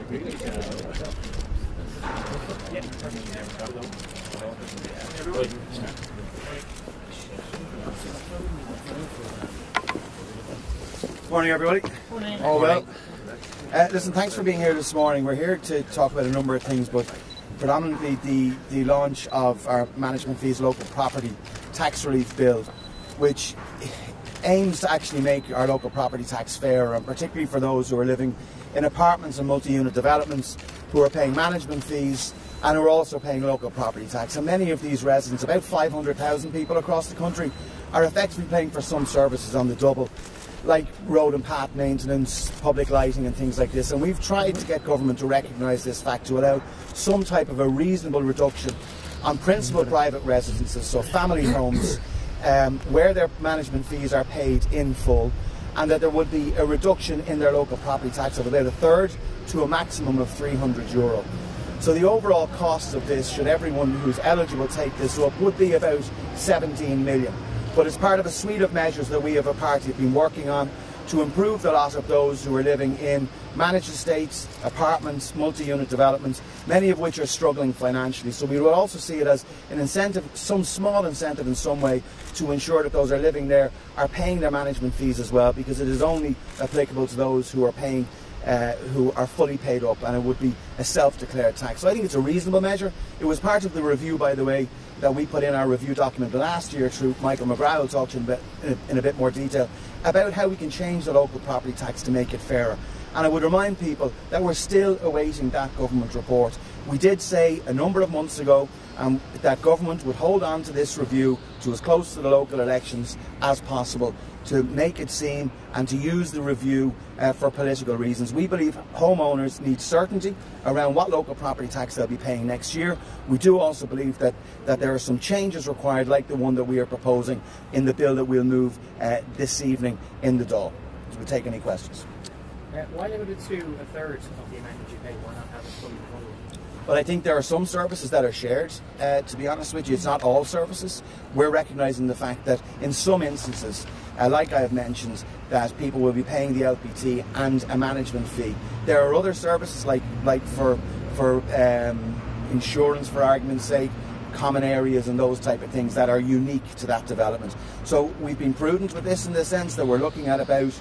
Morning, everybody. Morning. All well. Listen, thanks for being here this morning. We're here to talk about a number of things, but predominantly the launch of our management fees local property tax relief bill, which aims to actually make our local property tax fairer, and particularly for those who are living in apartments and multi-unit developments who are paying management fees and who are also paying local property tax. And many of these residents, about 500,000 people across the country, are effectively paying for some services on the double, like road and path maintenance, public lighting and things like this. And we've tried to get government to recognise this fact, to allow some type of a reasonable reduction on principal private residences, so family homes, where their management fees are paid in full, and that there would be a reduction in their local property tax of about a third to a maximum of €300. So the overall cost of this, should everyone who's eligible take this up, would be about 17 million. But it's part of a suite of measures that we as a party have been working on to improve the lot of those who are living in managed estates, apartments, multi-unit developments, many of which are struggling financially. So we will also see it as an incentive, some small incentive in some way, to ensure that those who are living there are paying their management fees as well, because it is only applicable to those who are paying, who are fully paid up, and it would be a self-declared tax. So I think it's a reasonable measure. It was part of the review, by the way, that we put in our review document last year through Michael McGrath, will talk to you in a bit more detail about how we can change the local property tax to make it fairer. And I would remind people that we're still awaiting that government report. We did say a number of months ago that government would hold on to this review to as close to the local elections as possible, to make it seen and to use the review for political reasons. We believe homeowners need certainty around what local property tax they'll be paying next year. We do also believe that there are some changes required, like the one that we are proposing in the bill that we'll move this evening in the Dáil. So we'll take any questions. Why limit it to a third of the amount that you pay? Why not have it fully covered? Well, I think there are some services that are shared, to be honest with you. It's not all services. We're recognising the fact that in some instances, like I have mentioned, that people will be paying the LPT and a management fee. There are other services like for insurance, for argument's sake, common areas and those type of things that are unique to that development. So we've been prudent with this in the sense that we're looking at about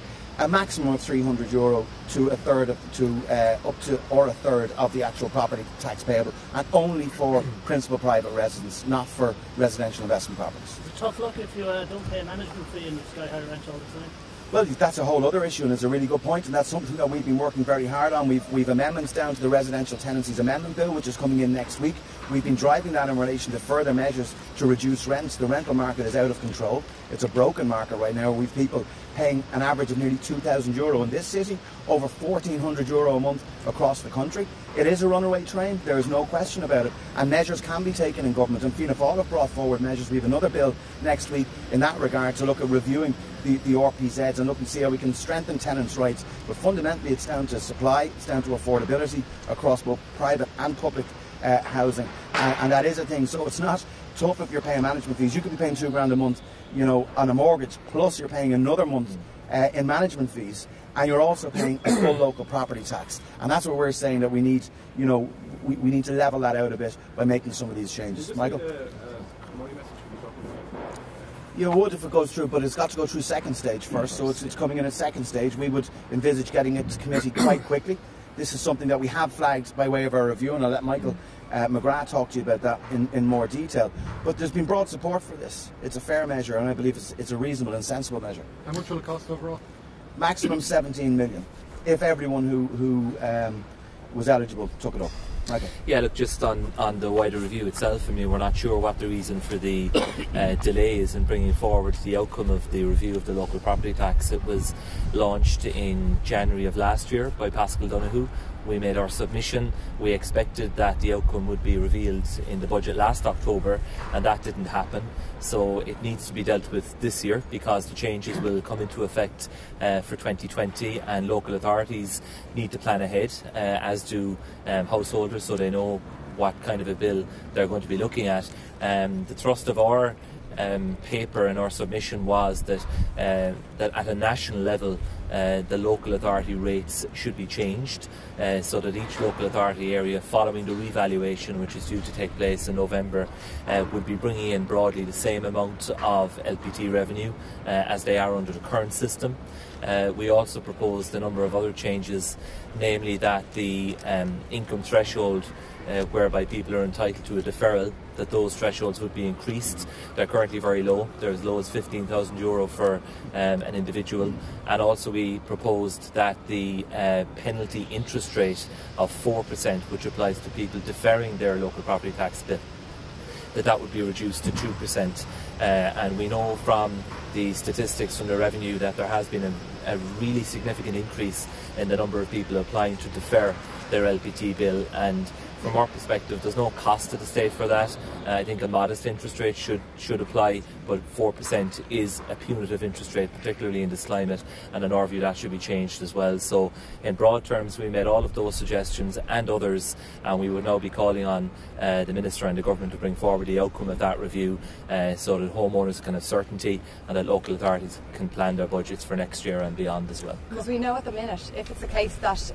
a maximum of €300 to a third of, up to or a third of the actual property tax payable, and only for principal private residents, not for residential investment properties. It's a tough luck if you don't pay a management fee in the Sky High rent all the time. Well, that's a whole other issue, and it's a really good point, and that's something that we've been working very hard on. We've amendments down to the Residential Tenancies Amendment Bill, which is coming in next week. We've been driving that in relation to further measures to reduce rents. The rental market is out of control. It's a broken market right now. We've people paying an average of nearly €2,000 in this city, over €1,400 a month across the country. It is a runaway train, there is no question about it, and measures can be taken in government, and Fianna Fáil have brought forward measures. We have another bill next week in that regard to look at reviewing the RPZs and look and see how we can strengthen tenants' rights. But fundamentally it's down to supply, it's down to affordability across both private and public housing, and that is a thing. So it's not tough if you're paying management fees. You could be paying £2,000 a month, you know, on a mortgage, plus you're paying another month in management fees, and you're also paying a full local property tax. And that's what we're saying, that we need, you know, we need to level that out a bit by making some of these changes. Michael? You would if it goes through, but it's got to go through second stage first, so it's coming in at second stage. We would envisage getting it to committee quite quickly. This is something that we have flagged by way of our review, and I'll let Michael McGrath talk to you about that in more detail. But there's been broad support for this. It's a fair measure, and I believe it's a reasonable and sensible measure. How much will it cost overall? Maximum 17 million, if everyone who was eligible took it up. Okay. Yeah, look, just on the wider review itself, I mean, we're not sure what the reason for the delay is in bringing forward the outcome of the review of the local property tax. It was launched in January of last year by Pascal Donoghue. We made our submission. We expected that the outcome would be revealed in the budget last October, and that didn't happen. So it needs to be dealt with this year, because the changes will come into effect for 2020, and local authorities need to plan ahead, as do householders, so they know what kind of a bill they're going to be looking at. The thrust of our paper and our submission was that at a national level the local authority rates should be changed so that each local authority area, following the revaluation which is due to take place in November, would be bringing in broadly the same amount of LPT revenue as they are under the current system. We also proposed a number of other changes, namely that the income threshold whereby people are entitled to a deferral, that those thresholds would be increased. They're currently very low. They're as low as €15,000 for an individual. And also we proposed that the penalty interest rate of 4%, which applies to people deferring their local property tax bill, that would be reduced to 2%. And we know from the statistics from the revenue that there has been a really significant increase in the number of people applying to defer their LPT bill, and from our perspective there's no cost to the state for that. I think a modest interest rate should apply, but 4% is a punitive interest rate, particularly in this climate, and in our view that should be changed as well. So in broad terms we made all of those suggestions and others, and we would now be calling on the Minister and the Government to bring forward the outcome of that review so that homeowners can have certainty and that local authorities can plan their budgets for next year and beyond as well. Because we know at the minute, if it's the case that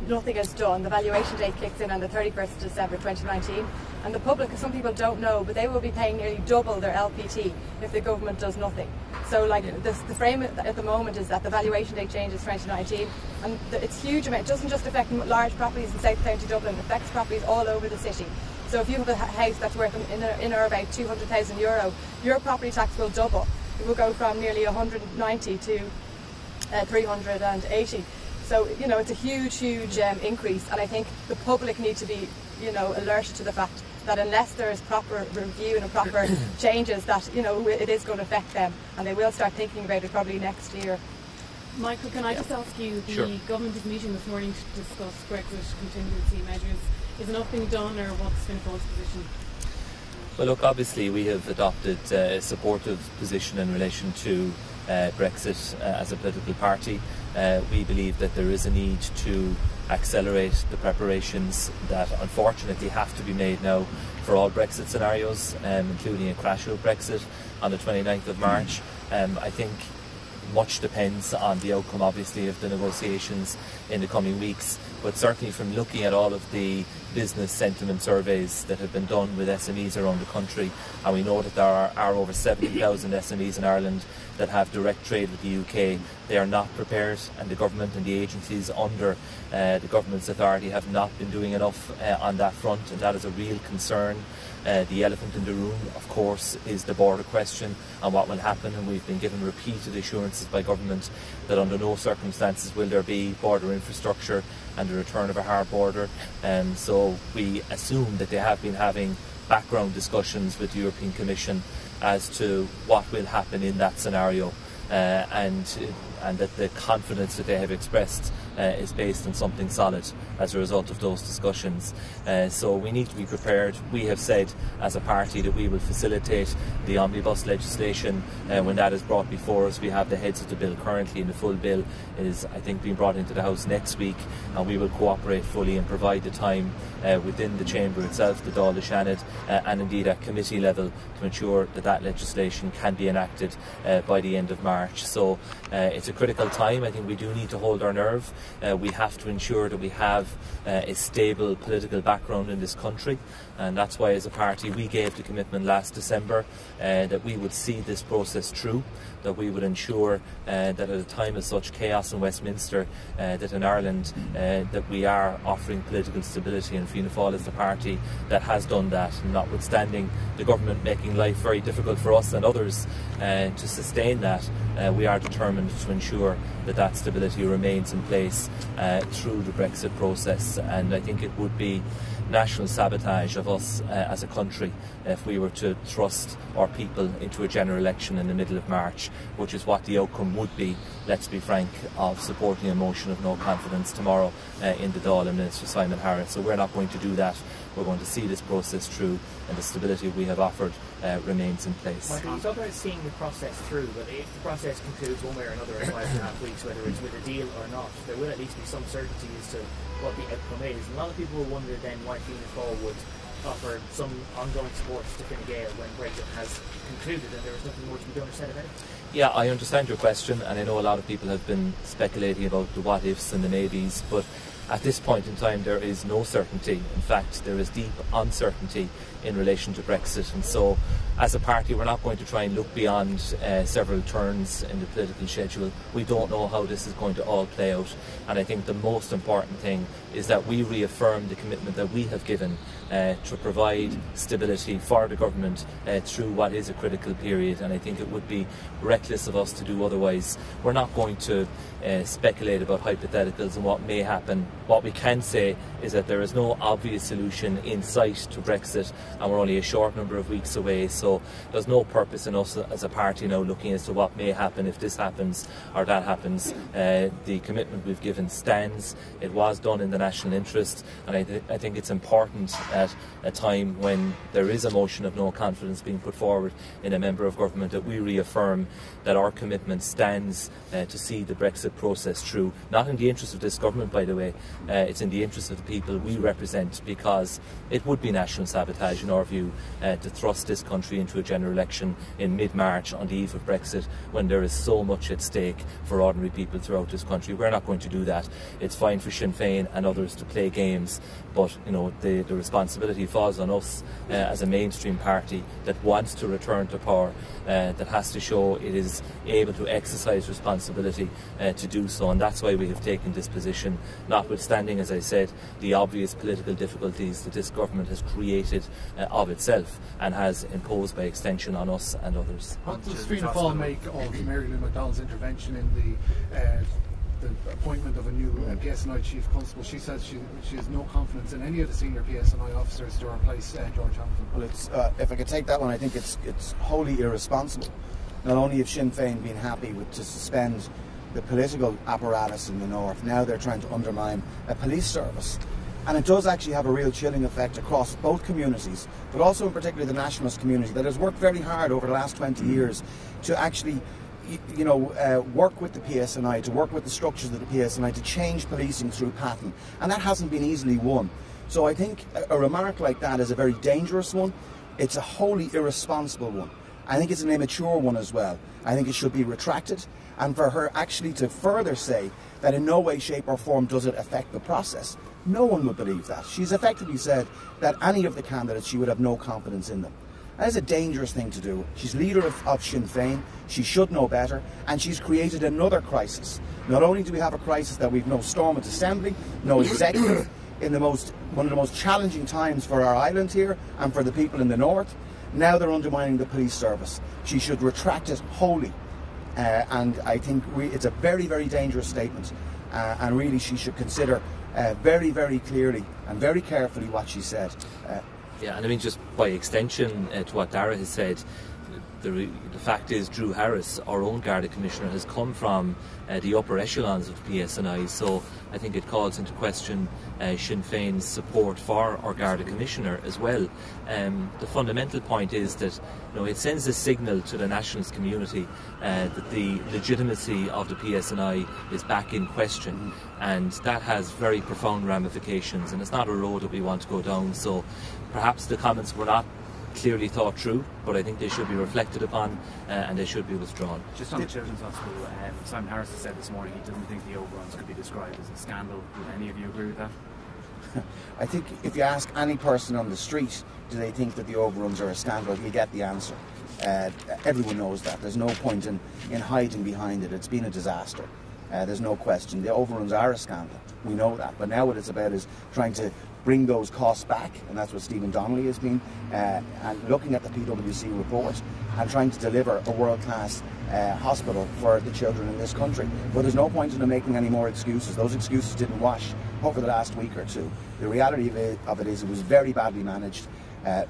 nothing is done, the valuation date kicks in on the 31st of December 2019, and the public, some people don't know, but they will be paying nearly double their LPT if the government does nothing. So the frame at the moment is that the valuation date changes 2019, and it's huge amount. It doesn't just affect large properties in South County Dublin, it affects properties all over the city. So if you have a house that's worth in or about €200,000, your property tax will double. It will go from nearly 190 to 380. So, it's a huge increase, and I think the public need to be, alerted to the fact that unless there is proper review and proper changes, that, it is going to affect them, and they will start thinking about it probably next year. Michael, can I just ask you, the Sure. government is meeting this morning to discuss Brexit contingency measures. Is enough being done, or what's Fianna Fáil's position? Well, look, obviously we have adopted a supportive position in relation to Brexit as a political party. We believe that there is a need to accelerate the preparations that unfortunately have to be made now for all Brexit scenarios, including a crash of Brexit on the 29th of March. I think much depends on the outcome, obviously, of the negotiations in the coming weeks, but certainly from looking at all of the business sentiment surveys that have been done with SMEs around the country, and we know that there are over 70,000 SMEs in Ireland that have direct trade with the UK. They are not prepared, and the government and the agencies under the government's authority have not been doing enough on that front, and that is a real concern. The elephant in the room, of course, is the border question and what will happen, and we've been given repeated assurances by government that under no circumstances will there be border infrastructure and the return of a hard border. So we assume that they have been having background discussions with the European Commission as to what will happen in that scenario, and that the confidence that they have expressed is based on something solid as a result of those discussions. So we need to be prepared. We have said as a party that we will facilitate the omnibus legislation when that is brought before us. We have the heads of the bill currently, and the full bill is, I think, being brought into the House next week, and we will cooperate fully and provide the time within the chamber itself, the Dáil, the Seanad, and indeed at committee level to ensure that that legislation can be enacted by the end of March. So it's a critical time. I think we do need to hold our nerve. We have to ensure that we have a stable political background in this country, and that's why as a party we gave the commitment last December that we would see this process through, that we would ensure that at a time of such chaos in Westminster, that in Ireland that we are offering political stability, and Fianna Fáil is the party that has done that, notwithstanding the government making life very difficult for us and others to sustain that. We are determined to ensure that that stability remains in place through the Brexit process, and I think it would be national sabotage of us as a country if we were to thrust our people into a general election in the middle of March, which is what the outcome would be, let's be frank, of supporting a motion of no confidence tomorrow in the Dáil and Minister Simon Harris. So we're not going to do that. We're going to see this process through, and the stability we have offered remains in place. Michael, you talk about seeing the process through, but if the process concludes one way or another in 5.5 weeks, whether it's with a deal or not, there will at least be some certainty as to what the outcome is. And a lot of people will wonder then why Fianna Fáil would offer some ongoing support to Fine Gael when Brexit has concluded and there is nothing more to be done or said about it? Yeah, I understand your question, and I know a lot of people have been speculating about the what-ifs and the maybes, but at this point in time there is no certainty. In fact, there is deep uncertainty in relation to Brexit, and so as a party we're not going to try and look beyond several turns in the political schedule. We don't know how this is going to all play out, and I think the most important thing is that we reaffirm the commitment that we have given to provide stability for the government through what is a critical period, and I think it would be reckless of us to do otherwise. We're not going to speculate about hypotheticals and what may happen. What we can say is that there is no obvious solution in sight to Brexit, and we're only a short number of weeks away, so there's no purpose in us as a party now looking as to what may happen if this happens or that happens. The commitment we've given stands. It was done in the national interest, and I think it's important at a time when there is a motion of no confidence being put forward in a member of government that we reaffirm that our commitment stands to see the Brexit process through. Not in the interest of this government, by the way, it's in the interest of the people we represent, because it would be national sabotage in our view to thrust this country into a general election in mid-March on the eve of Brexit when there is so much at stake for ordinary people throughout this country. We're not going to do that. It's fine for Sinn Féin and others to play games, but you know, the responsibility falls on us as a mainstream party that wants to return to power, that has to show it is able to exercise responsibility to do so, and that's why we have taken this position, notwithstanding, as I said, the obvious political difficulties that this government has created of itself and has imposed by extension on us and others. What does Fianna Fáil make of Mary Lou McDonald's intervention in the appointment of a new PSNI Chief Constable? She says she has no confidence in any of the senior PSNI officers to replace George Hamilton. Well, it's, if I could take that one, I think it's wholly irresponsible. Not only have Sinn Féin been happy to suspend the political apparatus in the north, now they're trying to undermine a police service. And it does actually have a real chilling effect across both communities, but also in particular the nationalist community that has worked very hard over the last 20 years to actually work with the PSNI, to work with the structures of the PSNI, to change policing through pattern. And that hasn't been easily won. So I think a remark like that is a very dangerous one. It's a wholly irresponsible one. I think it's an immature one as well. I think it should be retracted. And for her actually to further say that in no way, shape or form does it affect the process, no one would believe that. She's effectively said that any of the candidates, she would have no confidence in them. That is a dangerous thing to do. She's leader of Sinn Féin, she should know better, and she's created another crisis. Not only do we have a crisis that we've no Stormont Assembly, no executive, in one of the most challenging times for our island here and for the people in the north, now they're undermining the police service. She should retract it wholly. And I think it's a very, very dangerous statement, and really she should consider very, very clearly and very carefully what she said. Yeah, and I mean, just by extension to what Dara has said, the fact is Drew Harris, our own Garda Commissioner, has come from the upper echelons of PSNI, so I think it calls into question Sinn Féin's support for our Garda Commissioner as well. The fundamental point is that it sends a signal to the nationalist community that the legitimacy of the PSNI is back in question, and that has very profound ramifications, and it's not a road that we want to go down. So perhaps the comments were not clearly thought through, but I think they should be reflected upon and they should be withdrawn. Just on the Children's Hospital, Simon Harris has said this morning he doesn't think the overruns could be described as a scandal. Would any of you agree with that? I think if you ask any person on the street, do they think that the overruns are a scandal, you get the answer. Everyone knows that. There's no point in hiding behind it. It's been a disaster. There's no question. The overruns are a scandal. We know that. But now what it's about is trying to bring those costs back, and that's what Stephen Donnelly has been, and looking at the PwC report and trying to deliver a world-class hospital for the children in this country. But there's no point in them making any more excuses. Those excuses didn't wash over the last week or two. The reality of it is it was very badly managed.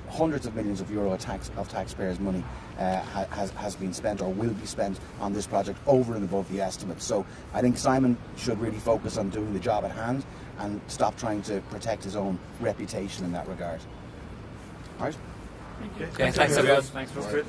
Hundreds of millions of euro of taxpayers' money has been spent or will be spent on this project over and above the estimates. So I think Simon should really focus on doing the job at hand and stop trying to protect his own reputation in that regard. All right? Thanks everyone. Thanks for it.